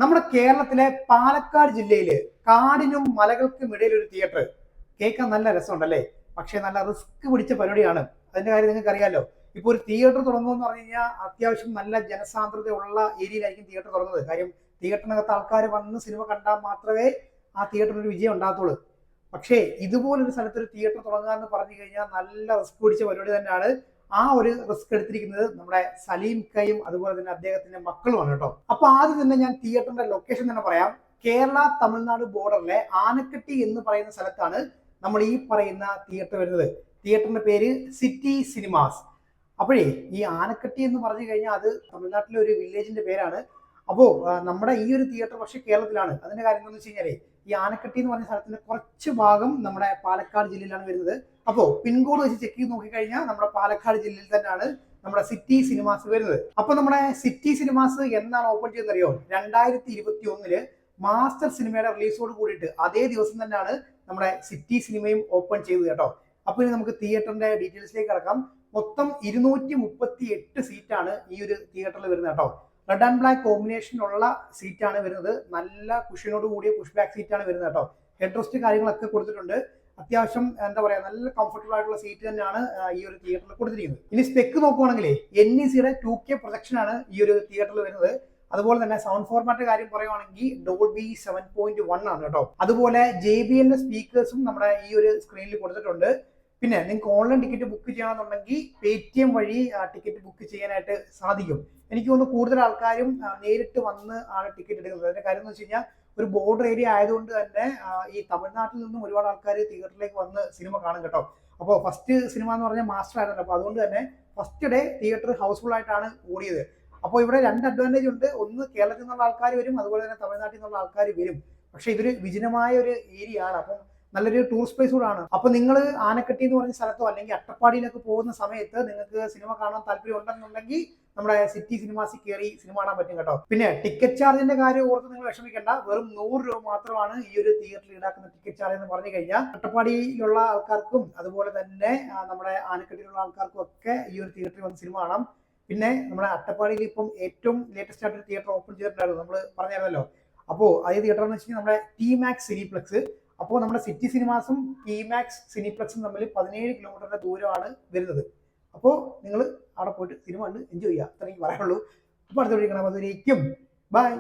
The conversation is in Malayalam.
നമ്മുടെ കേരളത്തിലെ പാലക്കാട് ജില്ലയില് കാടിനും മലകൾക്കും ഇടയിൽ ഒരു തിയേറ്റർ കേൾക്കാൻ നല്ല രസമുണ്ടല്ലേ. പക്ഷെ നല്ല റിസ്ക് പിടിച്ച പരിപാടിയാണ്. അതിന്റെ കാര്യം നിങ്ങൾക്ക് അറിയാലോ. ഇപ്പൊ ഒരു തിയേറ്റർ തുടങ്ങുമെന്ന് പറഞ്ഞു കഴിഞ്ഞാൽ അത്യാവശ്യം നല്ല ജനസാന്ദ്രതയുള്ള ഏരിയയിലായിരിക്കും തിയേറ്റർ തുറന്നത്. കാര്യം തിയേറ്ററിനകത്ത് ആൾക്കാർ വന്ന് സിനിമ കണ്ടാൽ മാത്രമേ ആ തിയേറ്ററിന് ഒരു വിജയം ഉണ്ടാകത്തുള്ളൂ. പക്ഷേ ഇതുപോലൊരു സ്ഥലത്ത് ഒരു തിയേറ്റർ തുടങ്ങുക എന്ന് പറഞ്ഞു കഴിഞ്ഞാൽ നല്ല റിസ്ക് പിടിച്ച പരിപാടി തന്നെയാണ്. ആ ഒരു റിസ്ക് എടുത്തിരിക്കുന്നത് നമ്മുടെ സലീം കയും അതുപോലെ തന്നെ അദ്ദേഹത്തിന്റെ മക്കളുമാണ് കേട്ടോ. അപ്പൊ ആദ്യം തന്നെ ഞാൻ തിയേറ്ററിന്റെ ലൊക്കേഷൻ തന്നെ പറയാം. കേരള തമിഴ്നാട് ബോർഡറിലെ ആനക്കട്ടി എന്ന് പറയുന്ന സ്ഥലത്താണ് നമ്മൾ ഈ പറയുന്ന തിയേറ്റർ വരുന്നത്. തിയേറ്ററിന്റെ പേര് സിറ്റി സിനിമാസ്. അപ്പോഴേ ഈ ആനക്കട്ടി എന്ന് പറഞ്ഞു കഴിഞ്ഞാൽ അത് തമിഴ്നാട്ടിലെ ഒരു വില്ലേജിന്റെ പേരാണ്. അപ്പോ നമ്മുടെ ഈ ഒരു തിയേറ്റർ പക്ഷെ കേരളത്തിലാണ്. അതിന്റെ കാര്യം എന്താണെന്ന് വെച്ച് കഴിഞ്ഞാല് ഈ ആനക്കട്ടി എന്ന് പറഞ്ഞ സ്ഥലത്തിന്റെ കുറച്ച് ഭാഗം നമ്മുടെ പാലക്കാട് ജില്ലയിലാണ് വരുന്നത്. അപ്പോ പിൻകോഡ് വെച്ച് ചെക്ക് ചെയ്ത് നോക്കിക്കഴിഞ്ഞാൽ നമ്മുടെ പാലക്കാട് ജില്ലയിൽ തന്നെയാണ് നമ്മുടെ സിറ്റി സിനിമാസ് വരുന്നത്. അപ്പൊ നമ്മുടെ സിറ്റി സിനിമാസ് എന്നാണ് ഓപ്പൺ ചെയ്തെന്ന് അറിയോ? 2021 മാസ്റ്റർ സിനിമയുടെ റിലീസോട് കൂടിയിട്ട് അതേ ദിവസം തന്നെയാണ് നമ്മുടെ സിറ്റി സിനിമയും ഓപ്പൺ ചെയ്തത് കേട്ടോ. അപ്പൊ ഇനി നമുക്ക് തിയേറ്ററിന്റെ ഡീറ്റെയിൽസിലേക്ക് കിടക്കാം. മൊത്തം 238 സീറ്റാണ് ഈ ഒരു തിയേറ്ററിൽ വരുന്നത് കേട്ടോ. റെഡ് ആൻഡ് ബ്ലാക്ക് കോമ്പിനേഷനുള്ള സീറ്റാണ് വരുന്നത്. നല്ല കുഷ്യനോട് കൂടിയ പുഷ് ബാക്ക് സീറ്റാണ് വരുന്നത് കേട്ടോ. ഹെഡ് റെസ്റ്റ് കാര്യങ്ങളൊക്കെ കൊടുത്തിട്ടുണ്ട്. അത്യാവശ്യം എന്താ പറയാ നല്ല കംഫർട്ടബിൾ ആയിട്ടുള്ള സീറ്റ് തന്നെയാണ് ഈ ഒരു തിയേറ്ററിൽ കൊടുത്തിരിക്കുന്നത്. ഇനി സ്പെക്ക് നോക്കുവാണെങ്കിൽ NECയുടെ 2K പ്രൊജക്ഷൻ ആണ് ഈ ഒരു തിയേറ്ററിൽ വരുന്നത്. അതുപോലെ തന്നെ സൗണ്ട് ഫോർമാറ്റ് കാര്യം പറയുവാണെങ്കിൽ ഡോൾബി 7.1 ആണ് കേട്ടോ. അതുപോലെ JBL സ്പീക്കേഴ്സും നമ്മുടെ ഈ ഒരു സ്ക്രീനിൽ കൊടുത്തിട്ടുണ്ട്. പിന്നെ നിങ്ങൾക്ക് ഓൺലൈൻ ടിക്കറ്റ് ബുക്ക് ചെയ്യണമെന്നുണ്ടെങ്കിൽ Paytm വഴി ടിക്കറ്റ് ബുക്ക് ചെയ്യാനായിട്ട് സാധിക്കും. എനിക്ക് തോന്നുന്നു കൂടുതൽ ആൾക്കാരും നേരിട്ട് വന്ന് ആണ് ടിക്കറ്റ് എടുക്കുന്നത്. അതിന്റെ കാര്യം എന്ന് വെച്ച് കഴിഞ്ഞാൽ ഒരു ബോർഡർ ഏരിയ ആയതുകൊണ്ട് തന്നെ ഈ തമിഴ്നാട്ടിൽ നിന്നും ഒരുപാട് ആൾക്കാർ തിയേറ്ററിലേക്ക് വന്ന് സിനിമ കാണും കേട്ടോ. അപ്പോൾ ഫസ്റ്റ് സിനിമ എന്ന് പറഞ്ഞാൽ മാസ്റ്റർ ആയിരുന്നല്ലോ. അപ്പോൾ അതുകൊണ്ട് തന്നെ ഫസ്റ്റ് ഡേ തിയേറ്റർ ഹൗസ്ഫുൾ ആയിട്ടാണ് ഓടിയത്. അപ്പോൾ ഇവിടെ രണ്ട് അഡ്വാൻറ്റേജ് ഉണ്ട്. ഒന്ന്, കേരളത്തിൽ നിന്നുള്ള ആൾക്കാർ വരും, അതുപോലെ തന്നെ തമിഴ്നാട്ടിൽ നിന്നുള്ള ആൾക്കാർ വരും. പക്ഷെ ഇതൊരു വിജനമായ ഒരു ഏരിയ ആണ്. അപ്പം നല്ലൊരു ടൂറിസ്റ്റ് പ്ലേസ് കൂടാണ്. അപ്പൊ നിങ്ങൾ ആനക്കട്ടി എന്ന് പറഞ്ഞ സ്ഥലത്തോ അല്ലെങ്കിൽ അട്ടപ്പാടിയിലൊക്കെ പോകുന്ന സമയത്ത് നിങ്ങൾക്ക് സിനിമ കാണാൻ താല്പര്യം ഉണ്ടെന്നുണ്ടെങ്കിൽ നമ്മുടെ സിറ്റി സിനിമാസിൽ കയറി സിനിമ കാണാൻ പറ്റും കേട്ടോ. പിന്നെ ടിക്കറ്റ് ചാർജിന്റെ കാര്യം ഓർത്ത് നിങ്ങൾ വിഷമിക്കേണ്ട. വെറും 100 രൂപ മാത്രമാണ് ഈ ഒരു തിയേറ്ററിൽ ഈടാക്കുന്ന ടിക്കറ്റ് ചാർജ് എന്ന് പറഞ്ഞു കഴിഞ്ഞാൽ അട്ടപ്പാടിയിലുള്ള ആൾക്കാർക്കും അതുപോലെ തന്നെ നമ്മുടെ ആനക്കട്ടിയിലുള്ള ആൾക്കാർക്കും ഒക്കെ ഈ ഒരു തിയേറ്ററിൽ വന്ന് സിനിമ കാണാം. പിന്നെ നമ്മുടെ അട്ടപ്പാടിയിൽ ഇപ്പം ഏറ്റവും ലേറ്റസ്റ്റ് ആയിട്ട് ഒരു തിയേറ്റർ ഓപ്പൺ ചെയ്തിട്ടുണ്ടായിരുന്നു, നമ്മൾ പറഞ്ഞായിരുന്നല്ലോ. അപ്പോൾ അതേ തിയേറ്റർ എന്ന് വെച്ചാൽ നമ്മുടെ T-Max സിനിപ്ലക്സ്. അപ്പോൾ നമ്മുടെ സിറ്റി സിനിമാസും T-Max സിനിപ്ലക്സും തമ്മിൽ 17 കിലോമീറ്ററിന്റെ ദൂരമാണ് വരുന്നത്. അപ്പോൾ നിങ്ങൾ അവിടെ പോയിട്ട് സിനിമ കണ്ട് എൻജോയ് ചെയ്യുക. അത്രയും പറയാനുള്ളൂ. അപ്പോൾ അടുത്ത വീഡിയോ കാണാം. അതുവരേക്കും ബൈ.